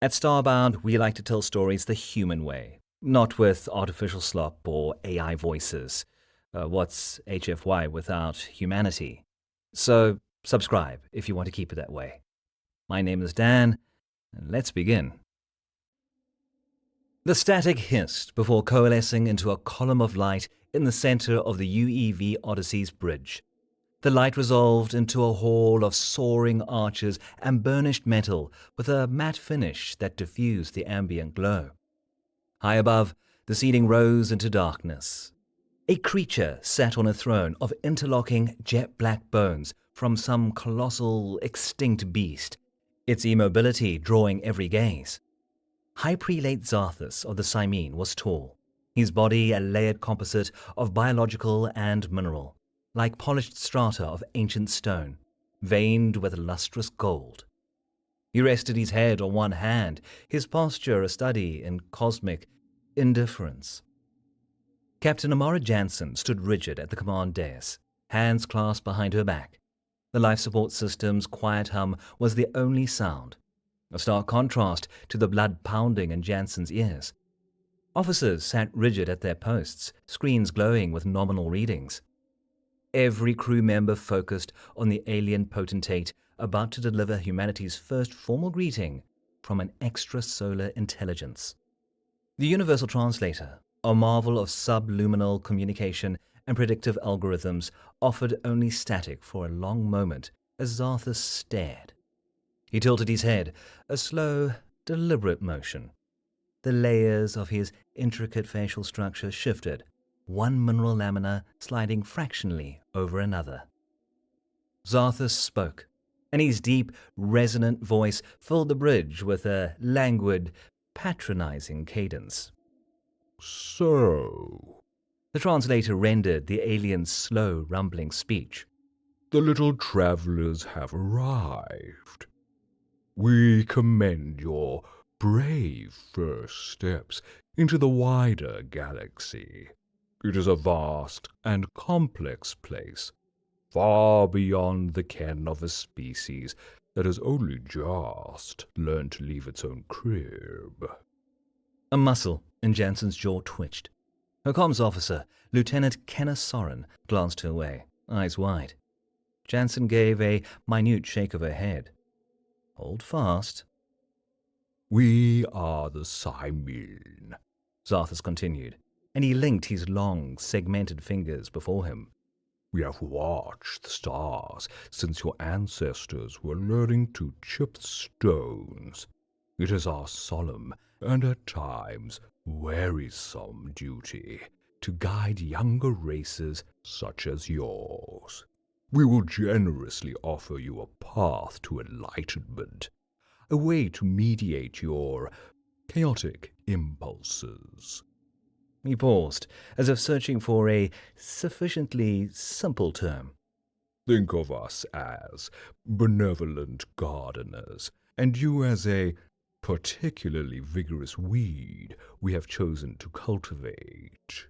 At Starbound, we like to tell stories the human way, not with artificial slop or AI voices. What's HFY without humanity? So, subscribe if you want to keep it that way. My name is Dan, and let's begin. The static hissed before coalescing into a column of light in the center of the UEV Odyssey's bridge. The light resolved into a hall of soaring arches and burnished metal with a matte finish that diffused the ambient glow. High above, the ceiling rose into darkness. A creature sat on a throne of interlocking jet-black bones from some colossal, extinct beast, its immobility drawing every gaze. High Prelate Zarthus of the Cymene was tall, his body a layered composite of biological and mineral, like polished strata of ancient stone, veined with lustrous gold. He rested his head on one hand, his posture a study in cosmic indifference. Captain Amara Jansen stood rigid at the command dais, hands clasped behind her back. The life support system's quiet hum was the only sound, a stark contrast to the blood pounding in Jansen's ears. Officers sat rigid at their posts, screens glowing with nominal readings. Every crew member focused on the alien potentate about to deliver humanity's first formal greeting from an extrasolar intelligence. The Universal Translator, a marvel of subluminal communication and predictive algorithms, offered only static for a long moment as Zarthus stared. He tilted his head, a slow, deliberate motion. The layers of his intricate facial structure shifted, one mineral lamina sliding fractionally over another. Zarthus spoke, and his deep, resonant voice filled the bridge with a languid, patronizing cadence. So, The translator rendered the alien's slow, rumbling speech. the little travelers have arrived. We commend your brave first steps into the wider galaxy. It is a vast and complex place, far beyond the ken of a species that has only just learned to leave its own crib. A muscle in Jansen's jaw twitched. Her comms officer, Lieutenant Kenna Soren, glanced her way, eyes wide. Jansen gave a minute shake of her head. Hold fast. We are the Cymene, Zarthus continued, and he linked his long, segmented fingers before him. We have watched the stars since your ancestors were learning to chip stones. It is our solemn and at times wearisome duty to guide younger races such as yours. We will generously offer you a path to enlightenment, a way to mediate your chaotic impulses. He paused, as if searching for a sufficiently simple term. Think of us as benevolent gardeners, and you as a particularly vigorous weed we have chosen to cultivate.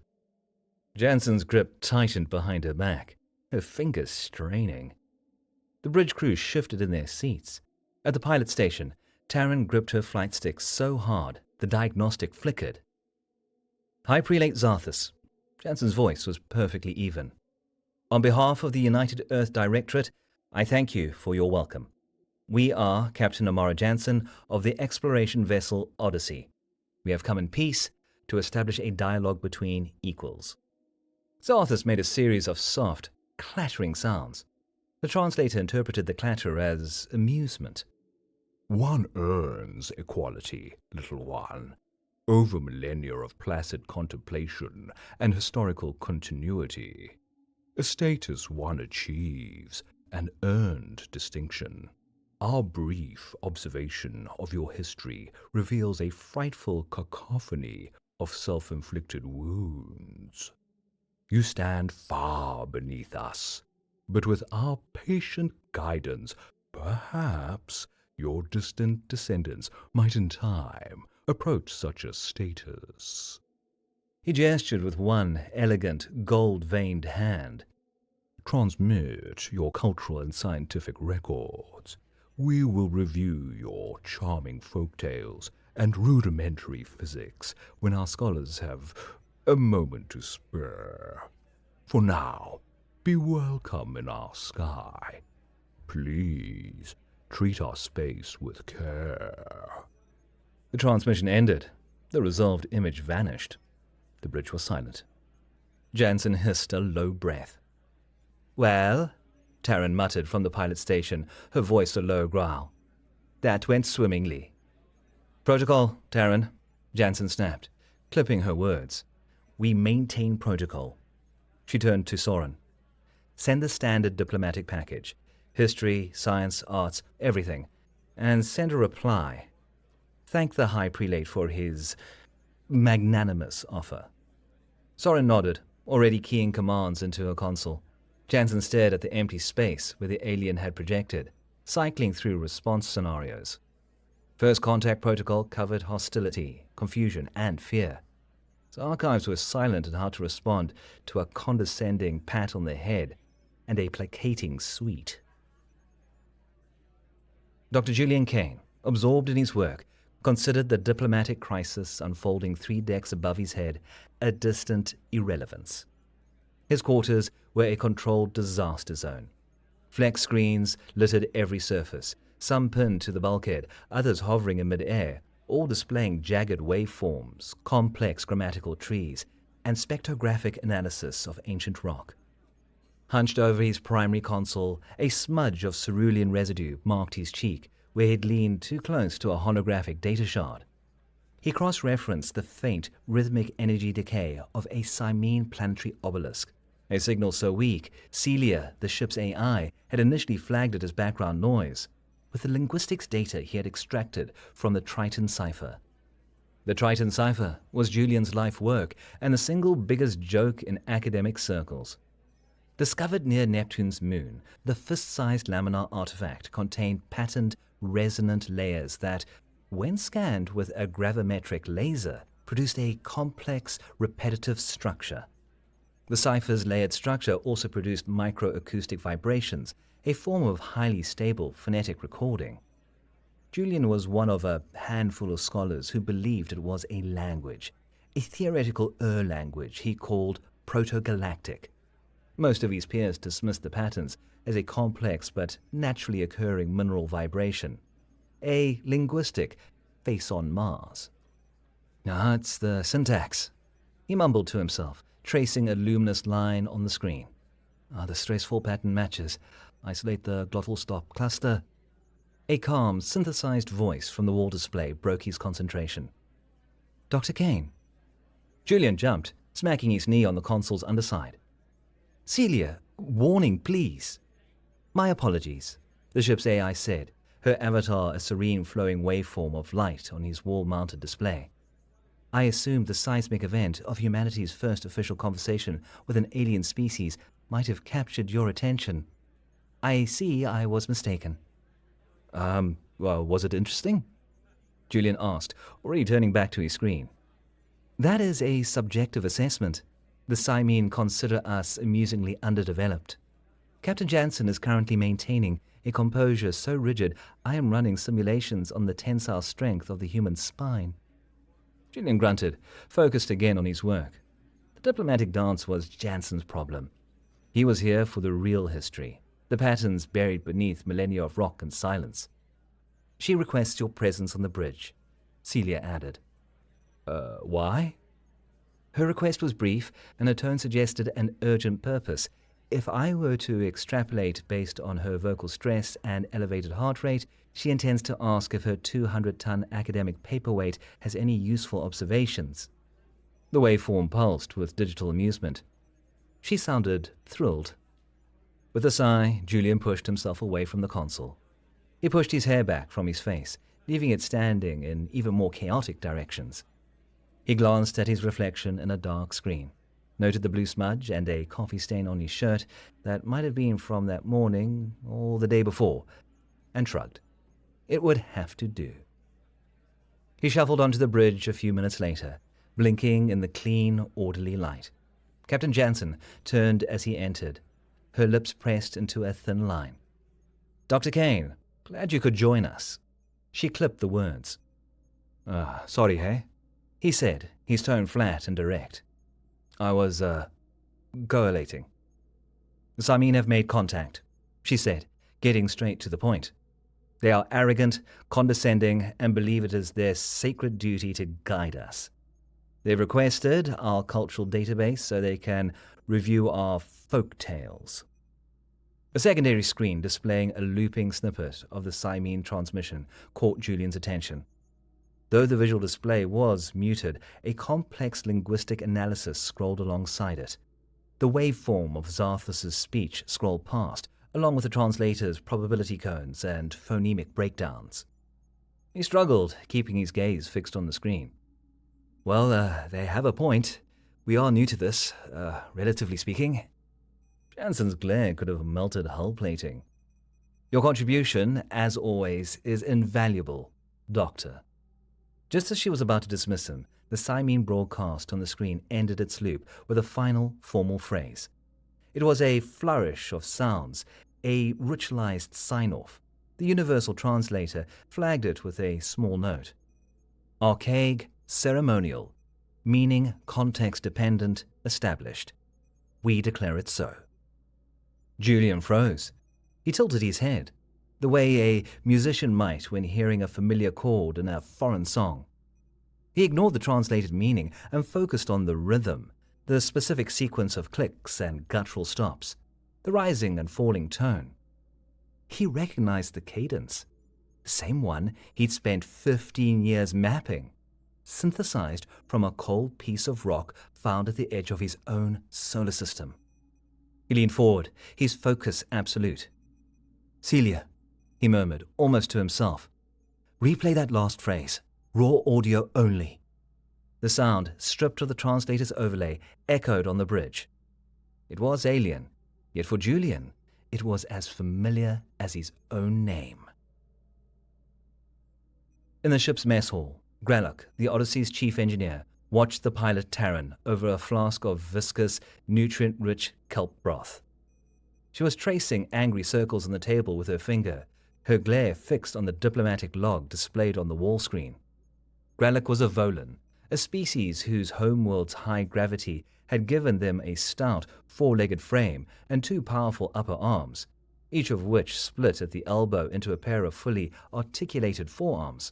Jansen's grip tightened behind her back, her fingers straining. The bridge crew shifted in their seats. At the pilot station, Taryn gripped her flight stick so hard the diagnostic flickered. High Prelate Zarthus. Jansen's voice was perfectly even. On behalf of the United Earth Directorate, I thank you for your welcome. We are Captain Amara Jansen of the exploration vessel Odyssey. We have come in peace to establish a dialogue between equals. Zarthus made a series of soft, clattering sounds. The translator interpreted the clatter as amusement. One earns equality, little one, over millennia of placid contemplation and historical continuity. A status one achieves, an earned distinction. Our brief observation of your history reveals a frightful cacophony of self-inflicted wounds. You stand far beneath us, but with our patient guidance, perhaps your distant descendants might in time approach such a status. He gestured with one elegant, gold-veined hand. Transmit your cultural and scientific records. We will review your charming folk tales and rudimentary physics when our scholars have a moment to spare. For now, be welcome in our sky. Please treat our space with care." The transmission ended. The resolved image vanished. The bridge was silent. Jansen hissed a low breath. "Well," Taryn muttered from the pilot station, her voice a low growl. "That went swimmingly." "Protocol, Taryn," Jansen snapped, clipping her words. "We maintain protocol." She turned to Soren. "Send the standard diplomatic package. History, science, arts, everything. And send a reply. Thank the High Prelate for his magnanimous offer." Soren nodded, already keying commands into her console. Jansen stared at the empty space where the alien had projected, cycling through response scenarios. First contact protocol covered hostility, confusion, and fear. His archives were silent on how to respond to a condescending pat on the head and a placating sweet. Dr. Julian Kane, absorbed in his work, considered the diplomatic crisis unfolding 3 decks above his head a distant irrelevance. His quarters were a controlled disaster zone. Flex screens littered every surface, some pinned to the bulkhead, others hovering in mid-air, all displaying jagged waveforms, complex grammatical trees, and spectrographic analysis of ancient rock. Hunched over his primary console, a smudge of cerulean residue marked his cheek, where he'd leaned too close to a holographic data shard. He cross-referenced the faint, rhythmic energy decay of a Simene planetary obelisk, a signal so weak, Celia, the ship's AI, had initially flagged it as background noise, with the linguistics data he had extracted from the Triton cipher. The Triton cipher was Julian's life work and the single biggest joke in academic circles. Discovered near Neptune's moon, the fist-sized laminar artifact contained patterned, resonant layers that, when scanned with a gravimetric laser, produced a complex, repetitive structure. The cipher's layered structure also produced microacoustic vibrations, a form of highly stable phonetic recording. Julian was one of a handful of scholars who believed it was a language, a theoretical language he called proto-galactic. Most of his peers dismissed the patterns as a complex but naturally occurring mineral vibration, a linguistic face on Mars. "Ah, it's the syntax," he mumbled to himself, tracing a luminous line on the screen. The stressful pattern matches. Isolate the glottal stop cluster." A calm, synthesized voice from the wall display broke his concentration. "Dr. Kane." Julian jumped, smacking his knee on the console's underside. "Celia, warning, please." "My apologies," the ship's AI said, her avatar a serene flowing waveform of light on his wall-mounted display. "I assumed the seismic event of humanity's first official conversation with an alien species might have captured your attention. I see I was mistaken." Well, was it interesting?" Julian asked, already turning back to his screen. "That is a subjective assessment. The Simene consider us amusingly underdeveloped. Captain Jansen is currently maintaining a composure so rigid I am running simulations on the tensile strength of the human spine." Julian grunted, focused again on his work. The diplomatic dance was Jansen's problem. He was here for the real history, the patterns buried beneath millennia of rock and silence. "She requests your presence on the bridge," Celia added. Why?" Her request was brief, and her tone suggested an urgent purpose. If I were to extrapolate based on her vocal stress and elevated heart rate, she intends to ask if her 200-ton academic paperweight has any useful observations. The waveform pulsed with digital amusement. She sounded thrilled. With a sigh, Julian pushed himself away from the console. He pushed his hair back from his face, leaving it standing in even more chaotic directions. He glanced at his reflection in a dark screen, noted the blue smudge and a coffee stain on his shirt that might have been from that morning or the day before, and shrugged. It would have to do. He shuffled onto the bridge a few minutes later, blinking in the clean, orderly light. Captain Jansen turned as he entered, her lips pressed into a thin line. "Dr. Kane, Glad you could join us. She clipped the words. Sorry, hey? He said, his tone flat and direct. I was, collating. The Samin have made contact, she said, getting straight to the point. They are arrogant, condescending, and believe it is their sacred duty to guide us. They've requested our cultural database so they can review our folk tales. A secondary screen displaying a looping snippet of the Samin transmission caught Julian's attention. Though the visual display was muted, a complex linguistic analysis scrolled alongside it. The waveform of Zarthus's speech scrolled past, along with the translator's probability cones and phonemic breakdowns. He struggled, keeping his gaze fixed on the screen. Well, they have a point. We are new to this, relatively speaking. Jansen's glare could have melted hull plating. Your contribution, as always, is invaluable, Doctor. Just as she was about to dismiss him, the Samin broadcast on the screen ended its loop with a final, formal phrase. It was a flourish of sounds, a ritualized sign-off. The universal translator flagged it with a small note. Archaic, ceremonial, meaning context-dependent, established. We declare it so. Julian froze. He tilted his head, the way a musician might when hearing a familiar chord in a foreign song. He ignored the translated meaning and focused on the rhythm, the specific sequence of clicks and guttural stops, the rising and falling tone. He recognized the cadence, the same one he'd spent 15 years mapping, synthesized from a cold piece of rock found at the edge of his own solar system. He leaned forward, his focus absolute. Celia, he murmured, almost to himself. Replay that last phrase, raw audio only. The sound, stripped of the translator's overlay, echoed on the bridge. It was alien, yet for Julian, it was as familiar as his own name. In the ship's mess hall, Gralloch, the Odyssey's chief engineer, watched the pilot Taryn over a flask of viscous, nutrient-rich kelp broth. She was tracing angry circles on the table with her finger, her glare fixed on the diplomatic log displayed on the wall screen. Gralloch was a Volan, a species whose homeworld's high gravity had given them a stout, four-legged frame and two powerful upper arms, each of which split at the elbow into a pair of fully articulated forearms.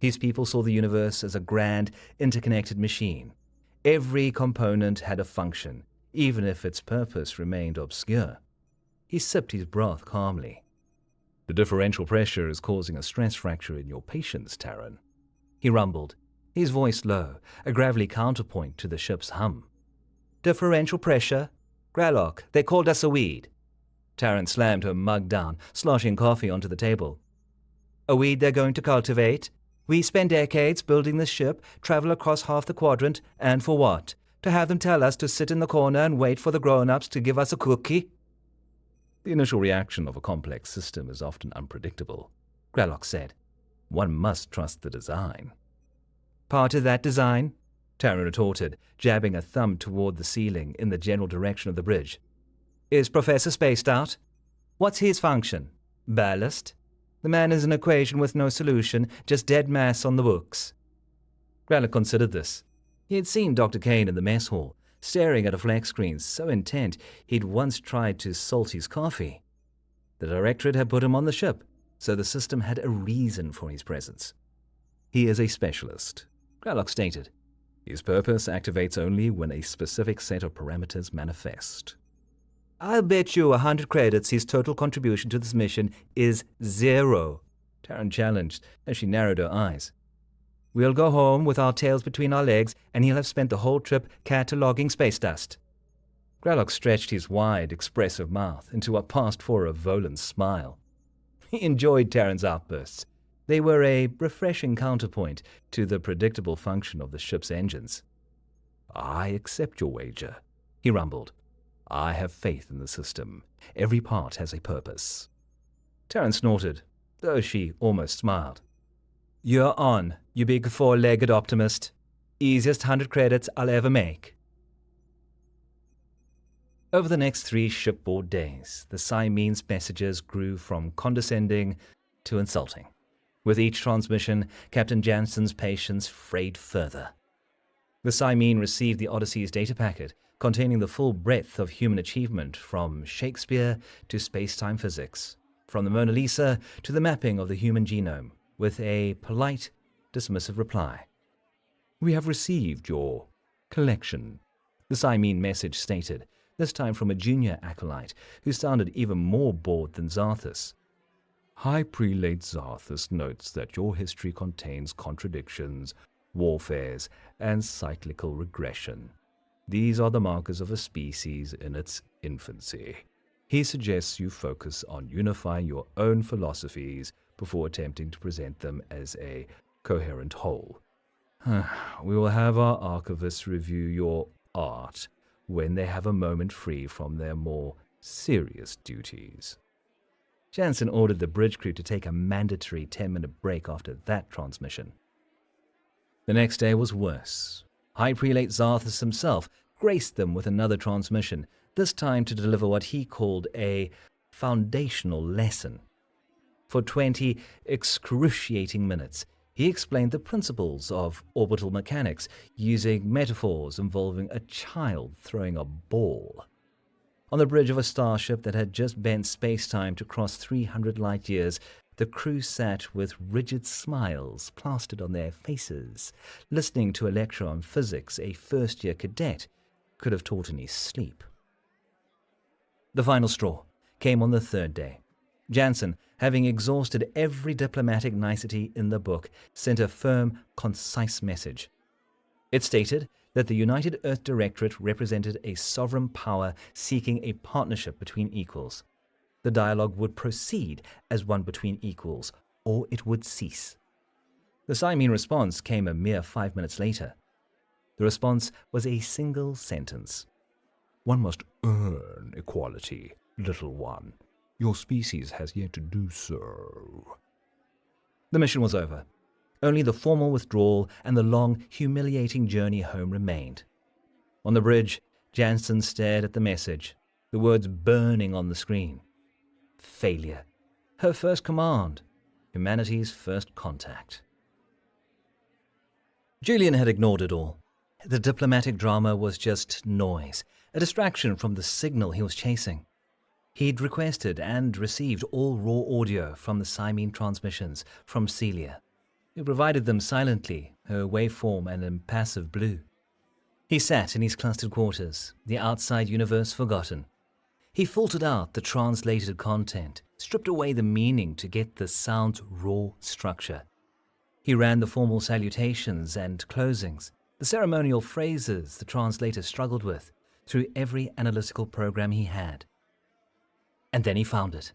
His people saw the universe as a grand, interconnected machine. Every component had a function, even if its purpose remained obscure. He sipped his broth calmly. The differential pressure is causing a stress fracture in your patience, Taryn. He rumbled, his voice low, a gravelly counterpoint to the ship's hum. Differential pressure? Gralloch, they called us a weed. Taryn slammed her mug down, sloshing coffee onto the table. A weed they're going to cultivate? We spend decades building this ship, travel across half the quadrant, and for what? To have them tell us to sit in the corner and wait for the grown-ups to give us a cookie? The initial reaction of a complex system is often unpredictable, Gralloch said. One must trust the design. Part of that design? Taryn retorted, jabbing a thumb toward the ceiling in the general direction of the bridge. Is Professor spaced out? What's his function? Ballast? The man is an equation with no solution, just dead mass on the books. Gralloch considered this. He had seen Dr. Kane in the mess hall, staring at a flex screen so intent he'd once tried to salt his coffee. The Directorate had put him on the ship, so the system had a reason for his presence. He is a specialist, Gralloch stated. His purpose activates only when a specific set of parameters manifest. I'll bet you 100 credits his total contribution to this mission is 0, Taryn challenged as she narrowed her eyes. We'll go home with our tails between our legs, and he'll have spent the whole trip cataloging space dust. Gralloch stretched his wide, expressive mouth into what passed for a Volan smile. He enjoyed Taryn's outbursts. They were a refreshing counterpoint to the predictable function of the ship's engines. I accept your wager, he rumbled. I have faith in the system. Every part has a purpose. Taryn snorted, though she almost smiled. You're on, you big four-legged optimist. Easiest 100 credits I'll ever make. Over the next 3 shipboard days, the Siamese messages grew from condescending to insulting. With each transmission, Captain Jansen's patience frayed further. The Siamese received the Odyssey's data packet, containing the full breadth of human achievement from Shakespeare to space-time physics, from the Mona Lisa to the mapping of the human genome, with a polite, dismissive reply. "We have received your collection," the Siamese message stated, this time from a junior acolyte who sounded even more bored than Zarthus. "High Prelate Zarthus notes that your history contains contradictions, warfares, and cyclical regression. These are the markers of a species in its infancy. He suggests you focus on unifying your own philosophies before attempting to present them as a coherent whole. We will have our archivists review your art when they have a moment free from their more serious duties." Jansen ordered the bridge crew to take a mandatory 10-minute break after that transmission. The next day was worse. High Prelate Zarthus himself graced them with another transmission, this time to deliver what he called a foundational lesson. For 20 excruciating minutes, he explained the principles of orbital mechanics using metaphors involving a child throwing a ball. On the bridge of a starship that had just bent space-time to cross 300 light-years, the crew sat with rigid smiles plastered on their faces, listening to a lecture on physics a first-year cadet could have taught in his sleep. The final straw came on the 3rd day. Jansen, having exhausted every diplomatic nicety in the book, sent a firm, concise message. It stated that the United Earth Directorate represented a sovereign power seeking a partnership between equals. The dialogue would proceed as one between equals, or it would cease. The Siamese response came a mere 5 minutes later. The response was a single sentence. "One must earn equality, little one. Your species has yet to do so." The mission was over. Only the formal withdrawal and the long, humiliating journey home remained. On the bridge, Jansen stared at the message, the words burning on the screen. Failure. Her first command. Humanity's first contact. Julian had ignored it all. The diplomatic drama was just noise, a distraction from the signal he was chasing. He'd requested and received all raw audio from the Siamese transmissions from Celia, who provided them silently, her waveform an impassive blue. He sat in his clustered quarters, the outside universe forgotten. He filtered out the translated content, stripped away the meaning to get the sound's raw structure. He ran the formal salutations and closings, the ceremonial phrases the translator struggled with, through every analytical program he had. And then he found it.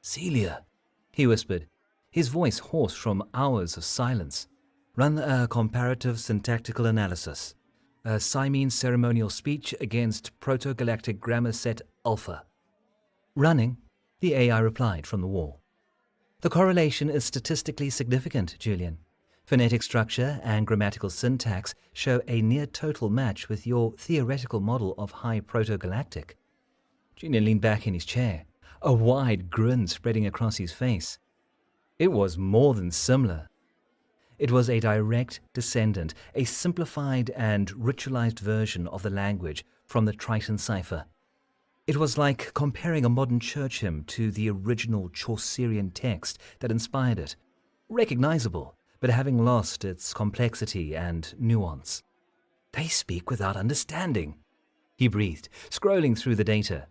"Celia," he whispered, his voice hoarse from hours of silence. "Run a comparative syntactical analysis. A Siamese ceremonial speech against proto-galactic grammar set alpha." "Running," the AI replied from the wall. "The correlation is statistically significant, Julian. Phonetic structure and grammatical syntax show a near-total match with your theoretical model of high proto-galactic." Julian leaned back in his chair, a wide grin spreading across his face. It was more than similar. It was a direct descendant, a simplified and ritualized version of the language from the Triton cipher. It was like comparing a modern church hymn to the original Chaucerian text that inspired it, recognizable, but having lost its complexity and nuance. "They speak without understanding," he breathed, scrolling through the data.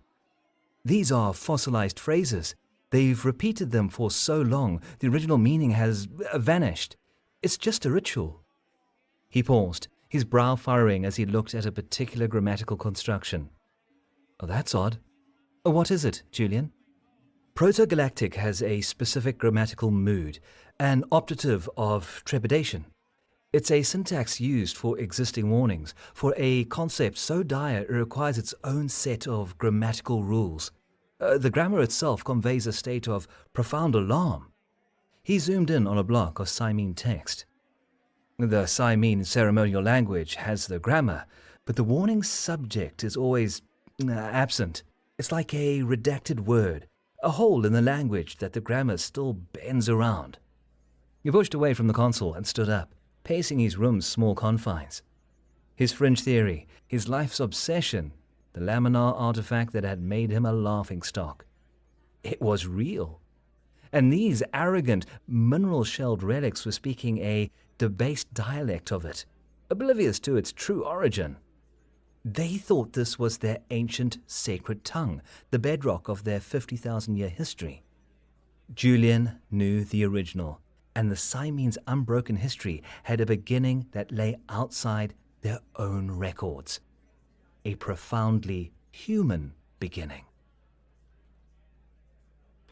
"These are fossilized phrases. They've repeated them for so long, the original meaning has vanished. It's just a ritual." He paused, his brow furrowing as he looked at a particular grammatical construction. "Oh, that's odd. What is it, Julian?" "Proto-galactic has a specific grammatical mood, an optative of trepidation. It's a syntax used for existing warnings, for a concept so dire it requires its own set of grammatical rules. The grammar itself conveys a state of profound alarm." He zoomed in on a block of Siamese text. "The Siamese ceremonial language has the grammar, but the warning subject is always Absent. It's like a redacted word, a hole in the language that the grammar still bends around. He pushed away from the console and stood up, pacing his room's small confines. His fringe theory, his life's obsession, the laminar artifact that had made him a laughingstock. It was real. And these arrogant, mineral-shelled relics were speaking a debased dialect of it, oblivious to its true origin. They thought this was their ancient sacred tongue, the bedrock of their 50,000-year history. Julian knew the original, and the Siamese' unbroken history had a beginning that lay outside their own records. A profoundly human beginning.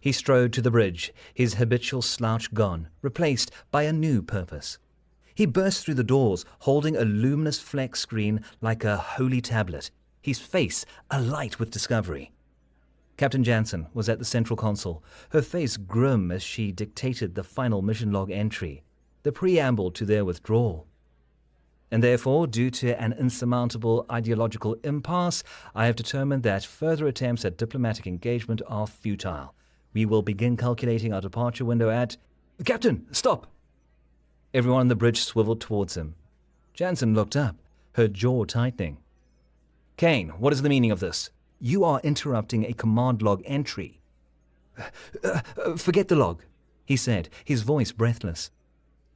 He strode to the bridge, his habitual slouch gone, replaced by a new purpose. He burst through the doors, holding a luminous flex screen like a holy tablet, his face alight with discovery. Captain Jansen was at the central console, her face grim as she dictated the final mission log entry, the preamble to their withdrawal. And therefore, due to an insurmountable ideological impasse, I have determined that further attempts at diplomatic engagement are futile. We will begin calculating our departure window at... Captain, stop! Everyone on the bridge swiveled towards him. Jansen looked up, her jaw tightening. Kane, what is the meaning of this? You are interrupting a command log entry. Forget the log, he said, his voice breathless.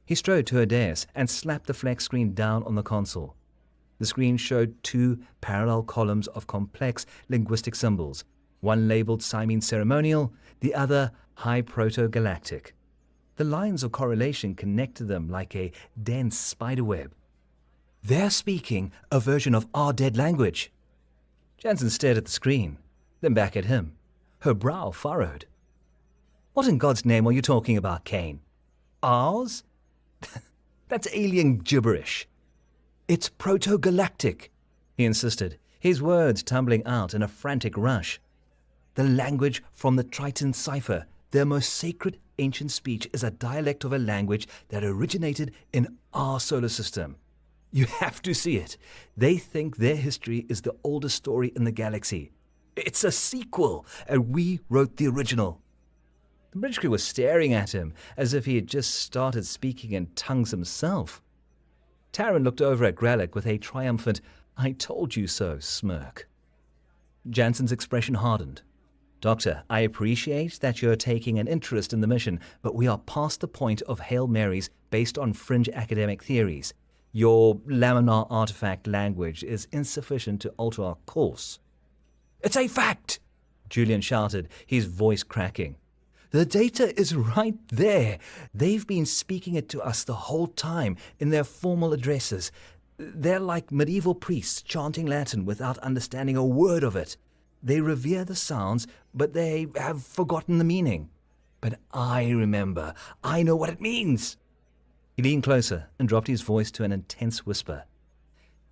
He strode to her dais and slapped the flex screen down on the console. The screen showed two parallel columns of complex linguistic symbols, one labeled Siamese ceremonial, the other high proto-galactic. The lines of correlation connected them like a dense spiderweb. They're speaking a version of our dead language. Jansen stared at the screen, then back at him, her brow furrowed. What in God's name are you talking about, Kane? Ours? That's alien gibberish. It's proto-galactic, he insisted, his words tumbling out in a frantic rush. The language from the Triton cipher, their most sacred ancient speech, is a dialect of a language that originated in our solar system. You have to see it. They think their history is the oldest story in the galaxy. It's a sequel, and we wrote the original. The bridge crew was staring at him as if he had just started speaking in tongues himself. Taran looked over at Grallick with a triumphant, "I told you so" smirk. Jansen's expression hardened. Doctor, I appreciate that you're taking an interest in the mission, but we are past the point of Hail Marys based on fringe academic theories. Your laminar artifact language is insufficient to alter our course. It's a fact, Julian shouted, his voice cracking. The data is right there. They've been speaking it to us the whole time in their formal addresses. They're like medieval priests chanting Latin without understanding a word of it. They revere the sounds, but they have forgotten the meaning. But I remember. I know what it means. He leaned closer and dropped his voice to an intense whisper.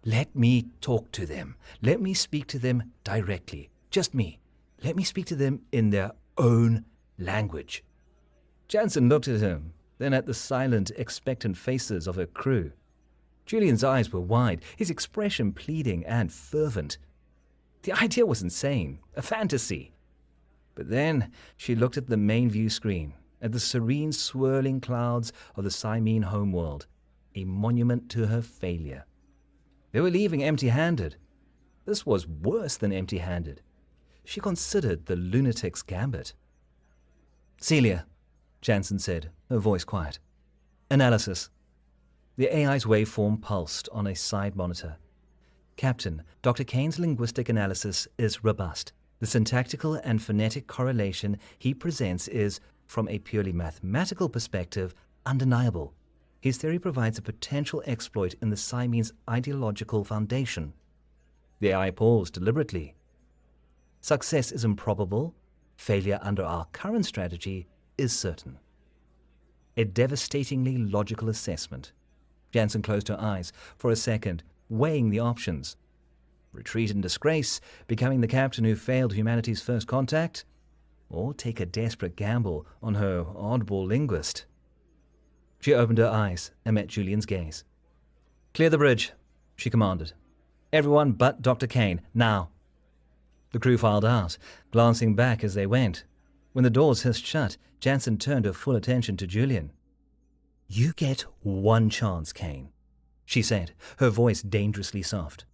Let me talk to them. Let me speak to them directly. Just me. Let me speak to them in their own language. Jansen looked at him, then at the silent, expectant faces of her crew. Julian's eyes were wide, his expression pleading and fervent. The idea was insane, a fantasy. But then she looked at the main view screen, at the serene swirling clouds of the Siamese homeworld, a monument to her failure. They were leaving empty-handed. This was worse than empty-handed. She considered the lunatic's gambit. Celia, Jansen said, her voice quiet. Analysis. The AI's waveform pulsed on a side monitor. Captain, Dr. Kane's linguistic analysis is robust. The syntactical and phonetic correlation he presents is, from a purely mathematical perspective, undeniable. His theory provides a potential exploit in the Siamese ideological foundation. The AI paused deliberately. Success is improbable. Failure under our current strategy is certain. A devastatingly logical assessment. Jansen closed her eyes for a second, weighing the options. Retreat in disgrace, becoming the captain who failed humanity's first contact, or take a desperate gamble on her oddball linguist. She opened her eyes and met Julian's gaze. Clear the bridge, she commanded. Everyone but Dr. Kane, now. The crew filed out, glancing back as they went. When the doors hissed shut, Jansen turned her full attention to Julian. "You get one chance, Kane," she said, her voice dangerously soft.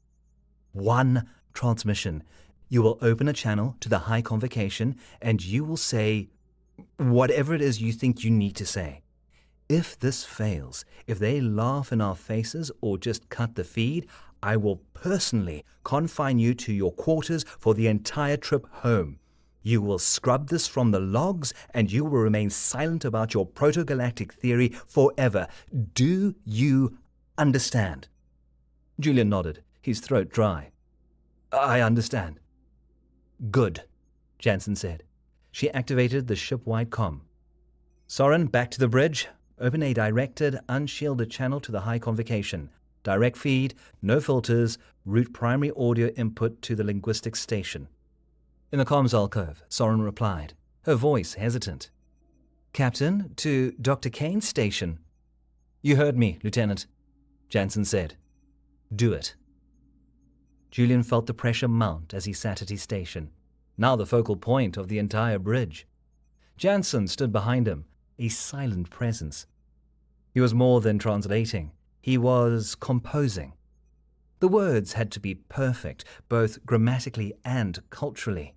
"One transmission. You will open a channel to the high convocation, and you will say whatever it is you think you need to say. If this fails, if they laugh in our faces or just cut the feed, I will personally confine you to your quarters for the entire trip home. You will scrub this from the logs, and you will remain silent about your proto-galactic theory forever. Do you understand?" Julian nodded, his throat dry. "I understand." "Good," Jansen said. She activated the ship-wide comm. "Soren, back to the bridge. Open a directed, unshielded channel to the high convocation. Direct feed, no filters, route primary audio input to the linguistics station." In the comms alcove, Soren replied, her voice hesitant. "Captain, to Dr. Kane's station." "You heard me, Lieutenant," Jansen said. "Do it." Julian felt the pressure mount as he sat at his station, now the focal point of the entire bridge. Jansen stood behind him, a silent presence. He was more than translating. He was composing. The words had to be perfect, both grammatically and culturally.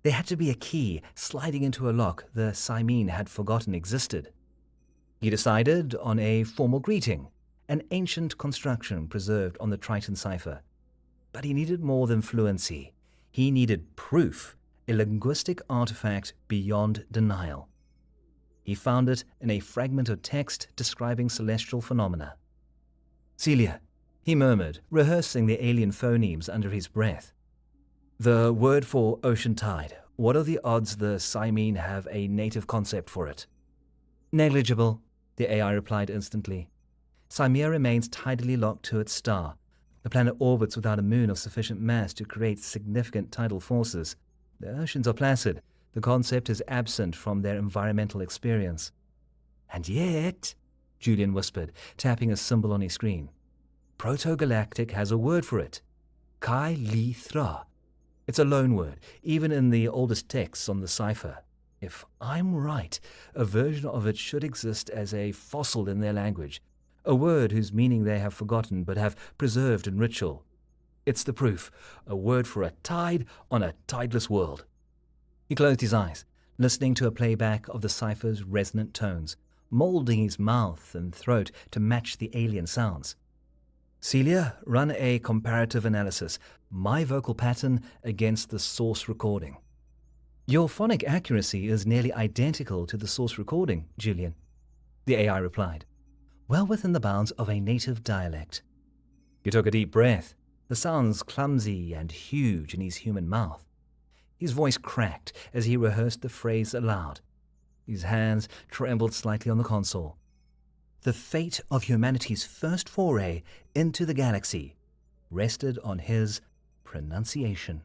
There had to be a key sliding into a lock the Simene had forgotten existed. He decided on a formal greeting, an ancient construction preserved on the Triton cipher. But he needed more than fluency. He needed proof, a linguistic artifact beyond denial. He found it in a fragment of text describing celestial phenomena. "Celia," he murmured, rehearsing the alien phonemes under his breath. "The word for ocean tide. What are the odds the Simene have a native concept for it?" "Negligible," the AI replied instantly. "Cimea remains tidally locked to its star. The planet orbits without a moon of sufficient mass to create significant tidal forces. The oceans are placid. The concept is absent from their environmental experience." "And yet," Julian whispered, tapping a symbol on his screen, "Proto-Galactic has a word for it. Kai-li-thra. It's a loan word, even in the oldest texts on the cipher. If I'm right, a version of it should exist as a fossil in their language, a word whose meaning they have forgotten but have preserved in ritual. It's the proof, a word for a tide on a tideless world." He closed his eyes, listening to a playback of the cipher's resonant tones, molding his mouth and throat to match the alien sounds. "Celia, run a comparative analysis, my vocal pattern against the source recording." "Your phonic accuracy is nearly identical to the source recording, Julian," the AI replied, "well within the bounds of a native dialect." He took a deep breath, the sounds clumsy and huge in his human mouth. His voice cracked as he rehearsed the phrase aloud. His hands trembled slightly on the console. The fate of humanity's first foray into the galaxy rested on his pronunciation.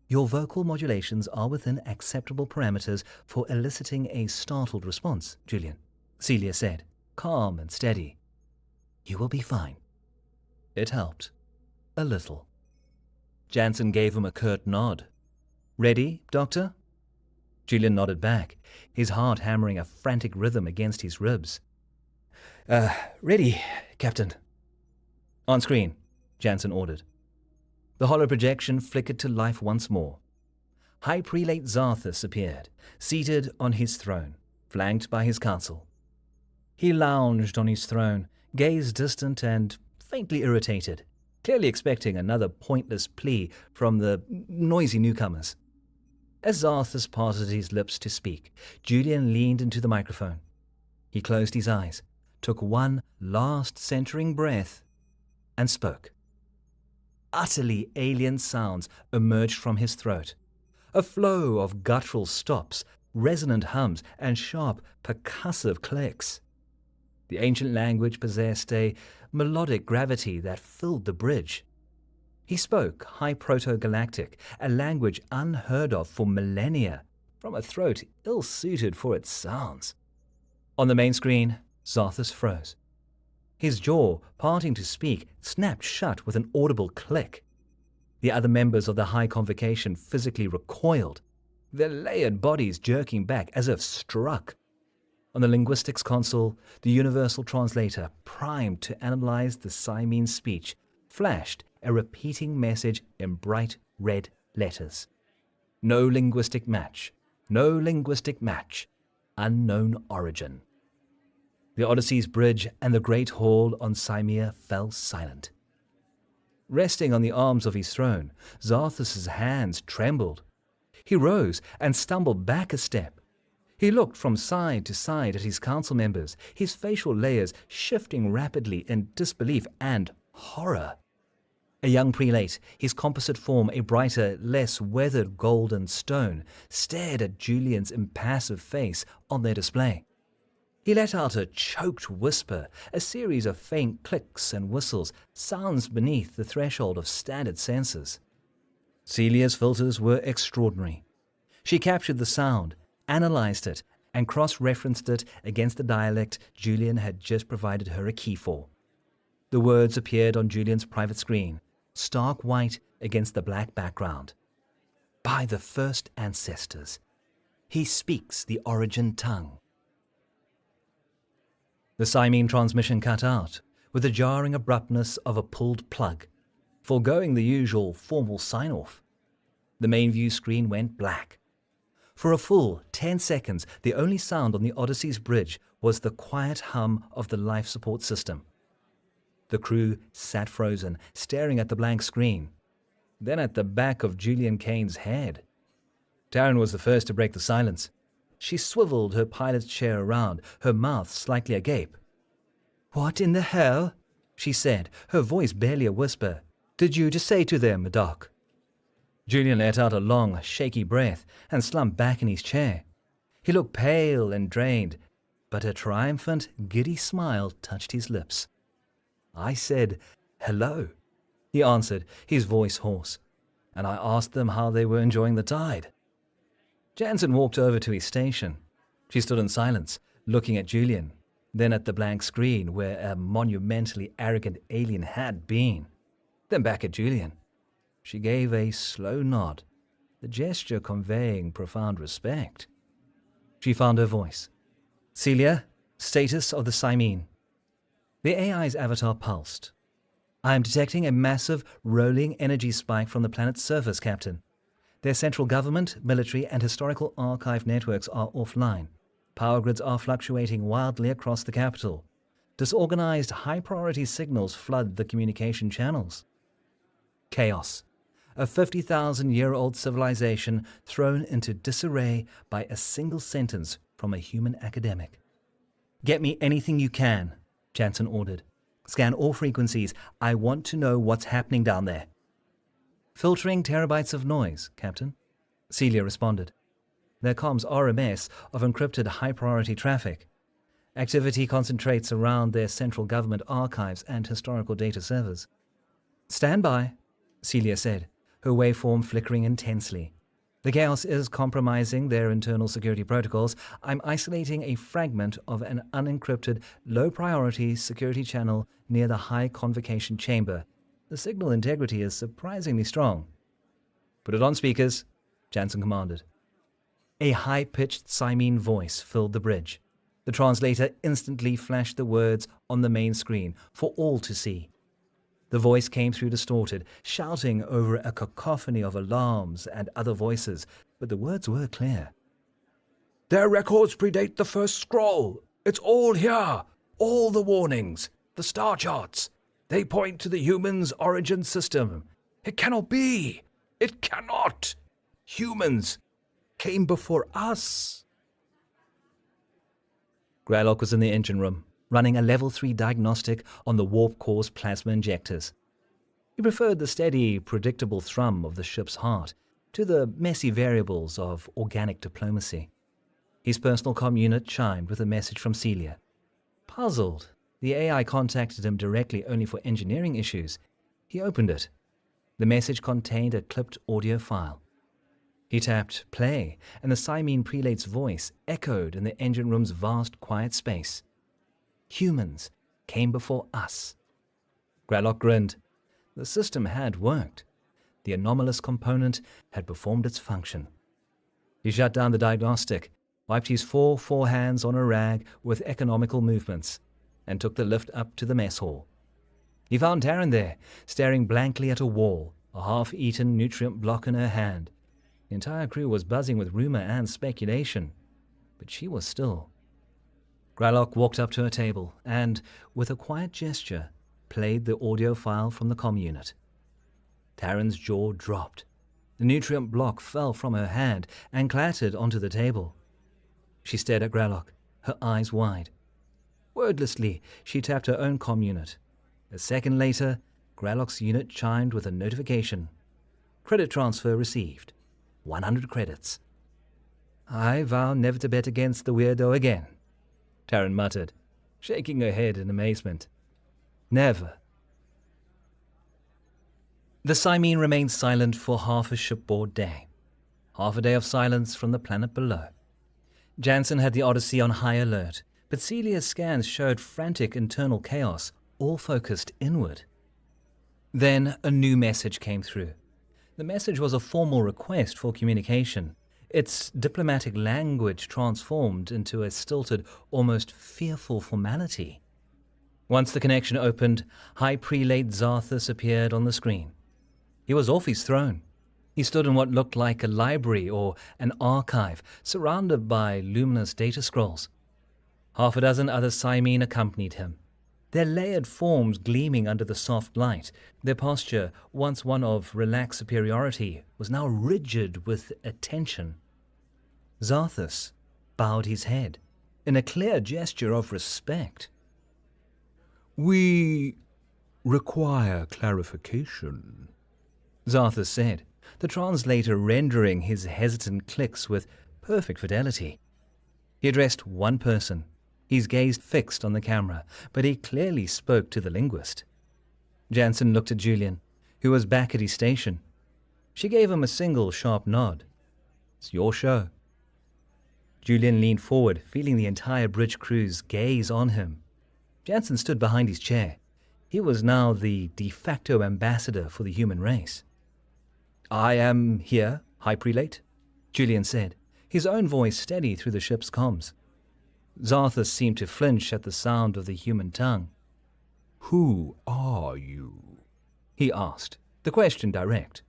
"Your vocal modulations are within acceptable parameters for eliciting a startled response, Julian," Celia said, calm and steady. "You will be fine." It helped. A little. Jansen gave him a curt nod. "Ready, Doctor?" Julian nodded back, his heart hammering a frantic rhythm against his ribs. Ready, Captain." "On screen," Jansen ordered. The hollow projection flickered to life once more. High Prelate Zarthus appeared, seated on his throne, flanked by his council. He lounged on his throne, gaze distant and faintly irritated, clearly expecting another pointless plea from the noisy newcomers. As Zarthus parted his lips to speak, Julian leaned into the microphone. He closed his eyes, took one last centering breath, and spoke. Utterly alien sounds emerged from his throat. A flow of guttural stops, resonant hums, and sharp, percussive clicks. The ancient language possessed a melodic gravity that filled the bridge. He spoke High Proto-Galactic, a language unheard of for millennia, from a throat ill-suited for its sounds. On the main screen, Zarthus froze. His jaw, parting to speak, snapped shut with an audible click. The other members of the High Convocation physically recoiled, their layered bodies jerking back as if struck. On the linguistics console, the universal translator, primed to analyze the Siamese speech, flashed a repeating message in bright red letters. No linguistic match. No linguistic match. Unknown origin. The Odyssey's bridge and the great hall on Cimea fell silent. Resting on the arms of his throne, Zarthus's hands trembled. He rose and stumbled back a step. He looked from side to side at his council members, his facial layers shifting rapidly in disbelief and horror. A young prelate, his composite form a brighter, less weathered golden stone, stared at Julian's impassive face on their display. He let out a choked whisper, a series of faint clicks and whistles, sounds beneath the threshold of standard senses. Celia's filters were extraordinary. She captured the sound, analyzed it, and cross-referenced it against the dialect Julian had just provided her a key for. The words appeared on Julian's private screen, stark white against the black background. By the first ancestors, he speaks the origin tongue. The Siamese transmission cut out, with the jarring abruptness of a pulled plug, foregoing the usual formal sign-off. The main view screen went black. For a full 10 seconds, the only sound on the Odyssey's bridge was the quiet hum of the life support system. The crew sat frozen, staring at the blank screen, then at the back of Julian Kane's head. Taryn was the first to break the silence. She swiveled her pilot's chair around, her mouth slightly agape. "What in the hell?" she said, her voice barely a whisper. "Did you just say to them, Doc?" Julian let out a long, shaky breath and slumped back in his chair. He looked pale and drained, but a triumphant, giddy smile touched his lips. "I said, 'Hello,'" he answered, his voice hoarse, "and I asked them how they were enjoying the tide." Jansen walked over to his station. She stood in silence, looking at Julian, then at the blank screen where a monumentally arrogant alien had been, then back at Julian. She gave a slow nod, the gesture conveying profound respect. She found her voice. "Celia, status of the Siamese." The AI's avatar pulsed. "I am detecting a massive, rolling energy spike from the planet's surface, Captain. Their central government, military, and historical archive networks are offline. Power grids are fluctuating wildly across the capital. Disorganized, high-priority signals flood the communication channels. Chaos. A 50,000-year-old civilization thrown into disarray by a single sentence from a human academic." "Get me anything you can," Jansen ordered. "Scan all frequencies. I want to know what's happening down there." "Filtering terabytes of noise, Captain," Celia responded. "Their comms are a mess of encrypted high-priority traffic. Activity concentrates around their central government archives and historical data servers." "Stand by," Celia said, her waveform flickering intensely. "The chaos is compromising their internal security protocols. I'm isolating a fragment of an unencrypted, low-priority security channel near the High Convocation chamber. The signal integrity is surprisingly strong." "Put it on speakers," Jansen commanded. A high-pitched Siamese voice filled the bridge. The translator instantly flashed the words on the main screen for all to see. The voice came through distorted, shouting over a cacophony of alarms and other voices, but the words were clear. "Their records predate the first scroll. It's all here. All the warnings. The star charts. They point to the humans' origin system. It cannot be. It cannot. Humans came before us." Greylock was in the engine room, running a Level 3 diagnostic on the warp-caused plasma injectors. He preferred the steady, predictable thrum of the ship's heart to the messy variables of organic diplomacy. His personal comm unit chimed with a message from Celia. Puzzled, the AI contacted him directly only for engineering issues. He opened it. The message contained a clipped audio file. He tapped play, and the Siamese prelate's voice echoed in the engine room's vast, quiet space. "Humans came before us." Greylock grinned. The system had worked. The anomalous component had performed its function. He shut down the diagnostic, wiped his four forehands on a rag with economical movements, and took the lift up to the mess hall. He found Taryn there, staring blankly at a wall, a half-eaten nutrient block in her hand. The entire crew was buzzing with rumor and speculation, but she was still. Greylock walked up to her table and, with a quiet gesture, played the audio file from the comm unit. Taryn's jaw dropped. The nutrient block fell from her hand and clattered onto the table. She stared at Greylock, her eyes wide. Wordlessly, she tapped her own comm unit. A second later, Greylock's unit chimed with a notification. Credit transfer received. 100 credits. I vow never to bet against the weirdo again, Taryn muttered, shaking her head in amazement. Never. The Cymene remained silent for half a shipboard day. Half a day of silence from the planet below. Jansen had the Odyssey on high alert, but Celia's scans showed frantic internal chaos, all focused inward. Then a new message came through. The message was a formal request for communication, its diplomatic language transformed into a stilted, almost fearful formality. Once the connection opened, High Prelate Zarthus appeared on the screen. He was off his throne. He stood in what looked like a library or an archive, surrounded by luminous data scrolls. Half a dozen other Cymene accompanied him, their layered forms gleaming under the soft light. Their posture, once one of relaxed superiority, was now rigid with attention. Zarthus bowed his head in a clear gesture of respect. We require clarification, Zarthus said, the translator rendering his hesitant clicks with perfect fidelity. He addressed one person, his gaze fixed on the camera, but he clearly spoke to the linguist. Jansen looked at Julian, who was back at his station. She gave him a single sharp nod. It's your show. Julian leaned forward, feeling the entire bridge crew's gaze on him. Jansen stood behind his chair. He was now the de facto ambassador for the human race. I am here, High Prelate, Julian said, his own voice steady through the ship's comms. Zarthus seemed to flinch at the sound of the human tongue. Who are you? He asked, the question direct.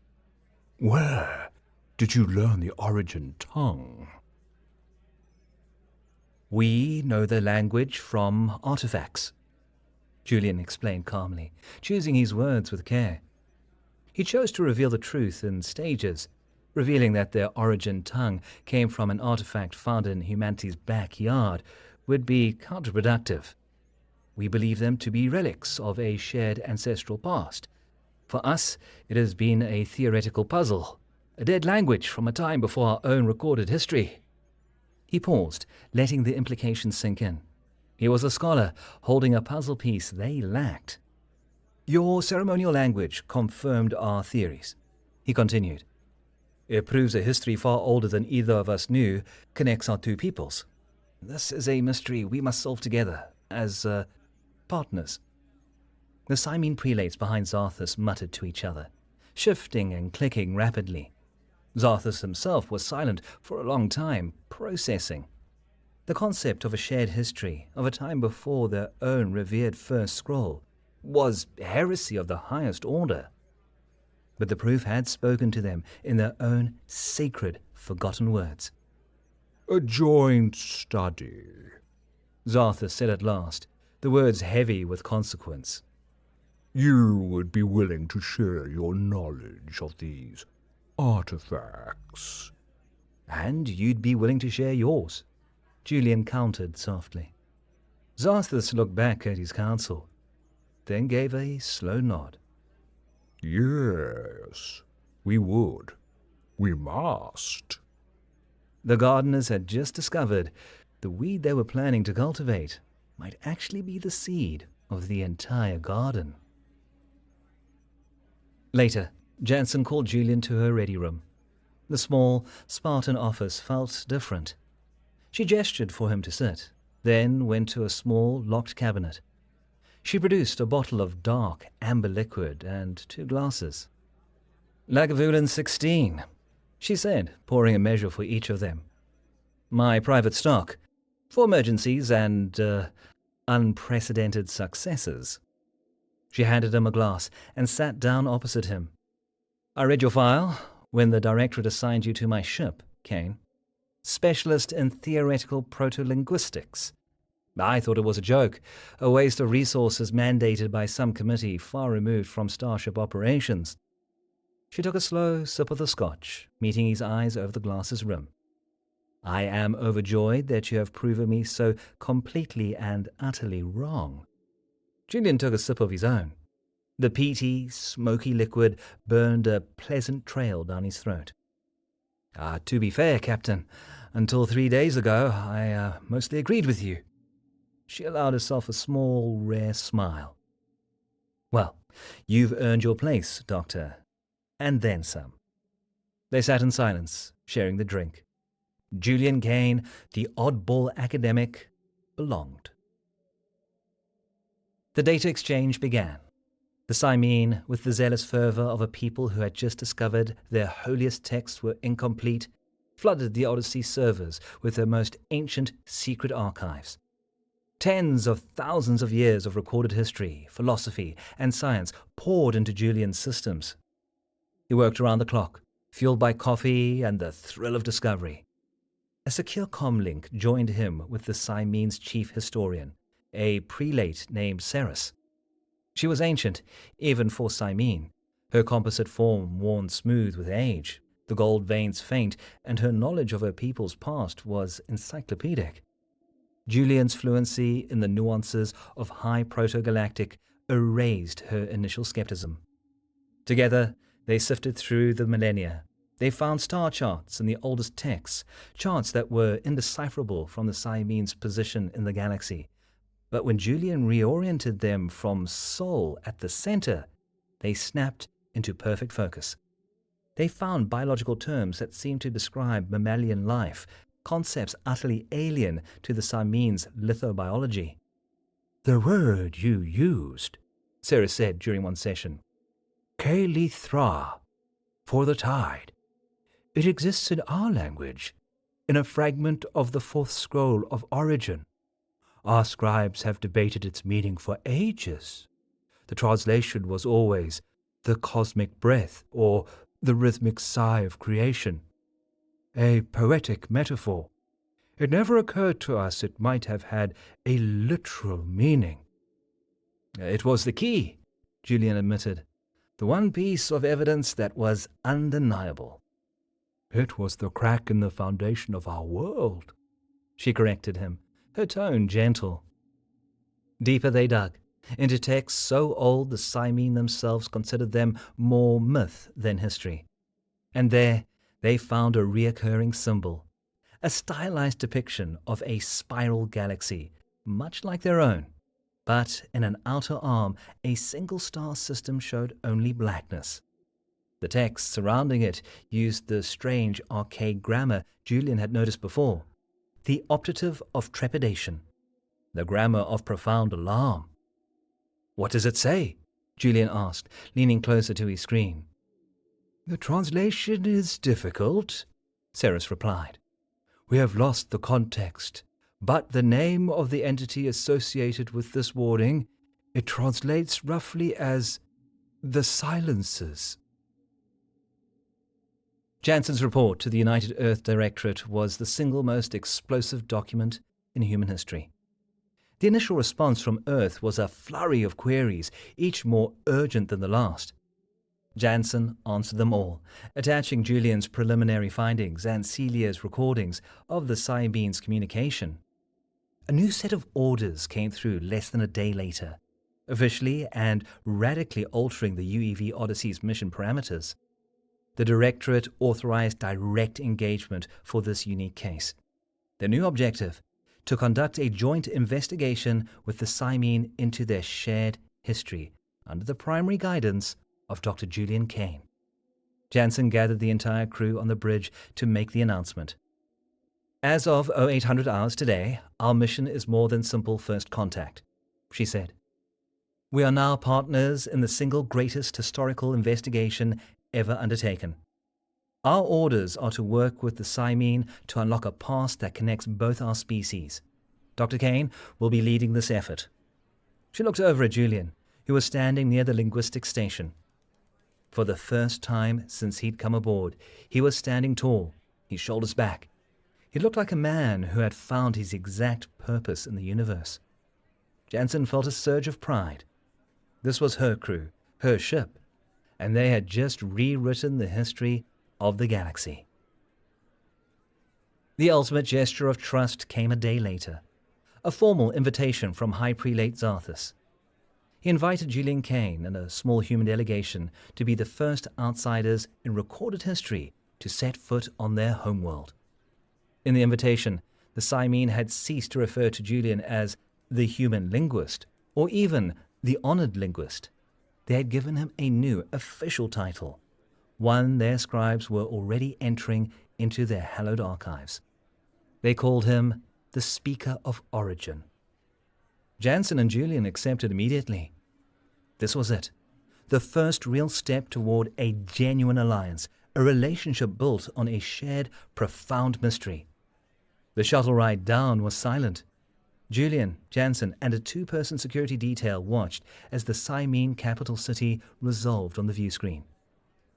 Where did you learn the origin tongue? We know the language from artifacts, Julian explained calmly, choosing his words with care. He chose to reveal the truth in stages, revealing that their origin tongue came from an artifact found in humanity's backyard would be counterproductive. We believe them to be relics of a shared ancestral past. For us, it has been a theoretical puzzle, a dead language from a time before our own recorded history. He paused, letting the implications sink in. He was a scholar, holding a puzzle piece they lacked. Your ceremonial language confirmed our theories, he continued. It proves a history far older than either of us knew connects our two peoples. This is a mystery we must solve together, as partners. The Cymene prelates behind Zarthus muttered to each other, shifting and clicking rapidly. Zarthus himself was silent for a long time, processing. The concept of a shared history, of a time before their own revered first scroll, was heresy of the highest order. But the proof had spoken to them in their own sacred, forgotten words. A joint study, Zarthus said at last, the words heavy with consequence. You would be willing to share your knowledge of these artifacts. And you'd be willing to share yours, Julian countered softly. Zarthus looked back at his counsel, then gave a slow nod. Yes, we would. We must. The gardeners had just discovered the weed they were planning to cultivate might actually be the seed of the entire garden. Later, Jansen called Julian to her ready room. The small, Spartan office felt different. She gestured for him to sit, then went to a small, locked cabinet. She produced a bottle of dark, amber liquid and 2 glasses. Lagavulin 16, she said, pouring a measure for each of them. My private stock, for emergencies and, unprecedented successes. She handed him a glass and sat down opposite him. I read your file when the directorate assigned you to my ship, Kane. Specialist in theoretical proto-linguistics. I thought it was a joke, a waste of resources mandated by some committee far removed from starship operations. She took a slow sip of the scotch, meeting his eyes over the glass's rim. I am overjoyed that you have proven me so completely and utterly wrong. Julian took a sip of his own. The peaty, smoky liquid burned a pleasant trail down his throat. To be fair, Captain, until 3 days ago, I mostly agreed with you. She allowed herself a small, rare smile. Well, you've earned your place, Doctor, and then some. They sat in silence, sharing the drink. Julian Kane, the oddball academic, belonged. The data exchange began. The Simene, with the zealous fervor of a people who had just discovered their holiest texts were incomplete, flooded the Odyssey servers with their most ancient secret archives. Tens of thousands of years of recorded history, philosophy, and science poured into Julian's systems. He worked around the clock, fueled by coffee and the thrill of discovery. A secure comlink joined him with the Simene's chief historian, a prelate named Ceres. She was ancient, even for Simene, her composite form worn smooth with age, the gold veins faint, and her knowledge of her people's past was encyclopedic. Julian's fluency in the nuances of high proto-galactic erased her initial skepticism. Together, they sifted through the millennia. They found star charts in the oldest texts, charts that were indecipherable from the Simene's position in the galaxy. But when Julian reoriented them from Sol at the center, they snapped into perfect focus. They found biological terms that seemed to describe mammalian life, concepts utterly alien to the Simene's lithobiology. "The word you used," Ceres said during one session, "Kalithra, for the tide. It exists in our language, in a fragment of the fourth scroll of Origin. Our scribes have debated its meaning for ages. The translation was always the cosmic breath or the rhythmic sigh of creation. A poetic metaphor. It never occurred to us it might have had a literal meaning." "It was the key," Julian admitted. "The one piece of evidence that was undeniable." "It was the crack in the foundation of our world," she corrected him, her tone gentle. Deeper they dug, into texts so old the Simene themselves considered them more myth than history. And there they found a reoccurring symbol, a stylized depiction of a spiral galaxy, much like their own. But in an outer arm, a single star system showed only blackness. The text surrounding it used the strange archaic grammar Julian had noticed before, the optative of trepidation, the grammar of profound alarm. "What does it say?" Julian asked, leaning closer to his screen. "The translation is difficult," Ceres replied. "We have lost the context, but the name of the entity associated with this warning, it translates roughly as the Silencers." Jansen's report to the United Earth Directorate was the single most explosive document in human history. The initial response from Earth was a flurry of queries, each more urgent than the last. Jansen answered them all, attaching Julian's preliminary findings and Celia's recordings of the Simene's communication. A new set of orders came through less than a day later, officially and radically altering the UEV Odyssey's mission parameters. The Directorate authorized direct engagement for this unique case. Their new objective: to conduct a joint investigation with the Simene into their shared history under the primary guidance of Dr. Julian Kane. Jansen gathered the entire crew on the bridge to make the announcement. "As of 0800 hours today, our mission is more than simple first contact," she said. "We are now partners in the single greatest historical investigation ever undertaken. Our orders are to work with the Simene to unlock a past that connects both our species. Dr. Kane will be leading this effort. She looked over at Julian, who was standing near the linguistic station. For the first time since he'd come aboard, he was standing tall, his shoulders back. He looked like a man who had found his exact purpose in the universe. Jansen felt a surge of pride. This was her crew, her ship, and they had just rewritten the history of the galaxy. The ultimate gesture of trust came a day later, a formal invitation from High Prelate Zarthus. He invited Julian Kane and a small human delegation to be the first outsiders in recorded history to set foot on their homeworld. In the invitation, the Simene had ceased to refer to Julian as the human linguist, or even the honored linguist. They had given him a new official title, one their scribes were already entering into their hallowed archives. They called him the Speaker of Origin. Jansen and Julian accepted immediately. This was it, the first real step toward a genuine alliance, a relationship built on a shared, profound mystery. The shuttle ride down was silent. Julian, Jansen, and a two-person security detail watched as the Simene capital city resolved on the view screen.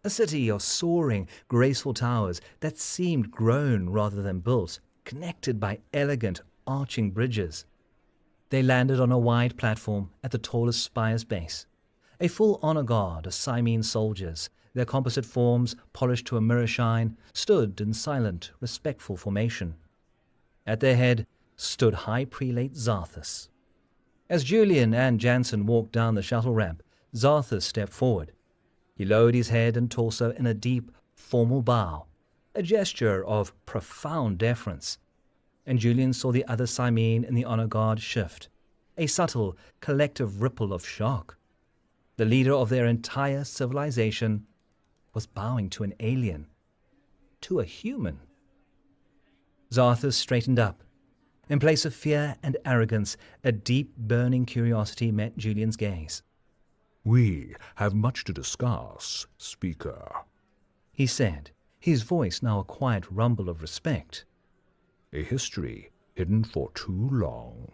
A city of soaring, graceful towers that seemed grown rather than built, connected by elegant, arching bridges. They landed on a wide platform at the tallest spire's base. A full honor guard of Simene soldiers, their composite forms polished to a mirror shine, stood in silent, respectful formation. At their head stood High Prelate Zarthus. As Julian and Jansen walked down the shuttle ramp, Zarthus stepped forward. He lowered his head and torso in a deep, formal bow, a gesture of profound deference. And Julian saw the other Simene in the honor guard shift, a subtle, collective ripple of shock. The leader of their entire civilization was bowing to an alien, to a human. Zarthus straightened up. In place of fear and arrogance, a deep, burning curiosity met Julian's gaze. "We have much to discuss, Speaker," he said, his voice now a quiet rumble of respect. "A history hidden for too long."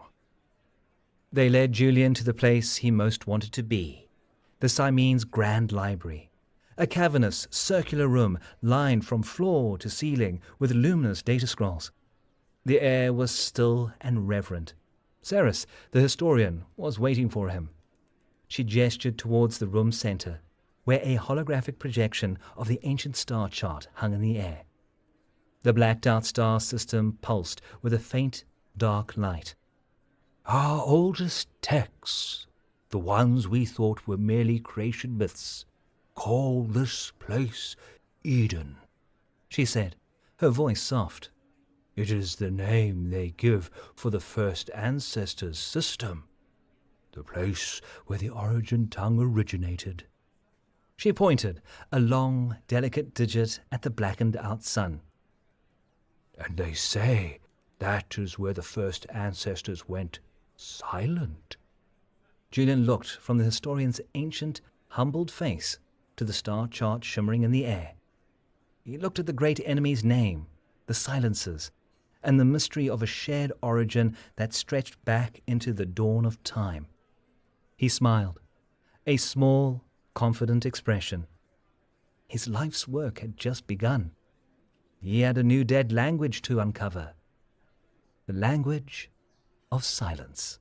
They led Julian to the place he most wanted to be, the Simene's grand library, a cavernous, circular room lined from floor to ceiling with luminous data scrolls. The air was still and reverent. Ceres, the historian, was waiting for him. She gestured towards the room's center, where a holographic projection of the ancient star chart hung in the air. The blacked-out star system pulsed with a faint, dark light. "Our oldest texts, the ones we thought were merely creation myths, call this place Eden," she said, her voice soft. "It is the name they give for the first ancestors' system, the place where the origin tongue originated." She pointed, a long, delicate digit at the blackened-out sun. "And they say that is where the first ancestors went silent." Julian looked from the historian's ancient, humbled face to the star chart shimmering in the air. He looked at the great enemy's name, the silencers, and the mystery of a shared origin that stretched back into the dawn of time. He smiled, a small, confident expression. His life's work had just begun. He had a new dead language to uncover, the language of silence.